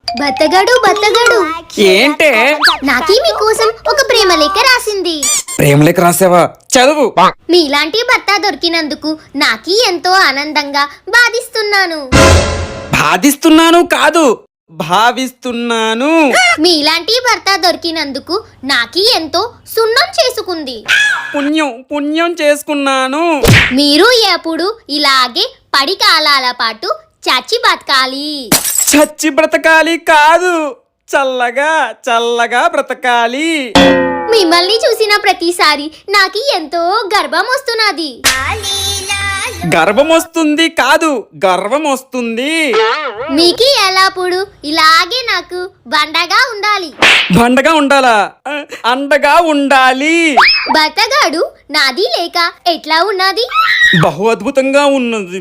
బత్తగాడు బత్తగాడు ఏంటే? నాకీ మీకోసం ఒక ప్రేమ లేఖ రాసింది. ప్రేమలేఖ రాసావా? చదువు. మీలాంటి భర్త దొరికినందుకు నాకీ ఎంతో ఆనందంగా బాధిస్తున్నాను. బాధిస్తున్నాను కాదు, భావిస్తున్నాను. మీలాంటి భర్త దొరికినందుకు నాకీ ఎంతో సున్నం చేసుకుంది. పుణ్యం చేసుకున్నాను. మీరు ఎప్పుడు ఇలాగే పడి కాలాల పాటు చచ్చి బతకాలి. చచ్చి బ్రతకాలి కాదు, చల్లగా బ్రతకాలి. మిమ్మల్ని చూసిన ప్రతిసారి నాకి ఎంతో గర్వం వస్తున్నది. గర్వం వస్తుంది కాదు, గర్వం వస్తుంది. మీకి ఎల్లప్పుడు ఇలాగే నాకు బండగా ఉండాలి. బండగా ఉండాలా? అండగా ఉండాలి. భర్తగాడు నాది లేక ఎట్లా ఉన్నది? బహు అద్భుతంగా ఉన్నది.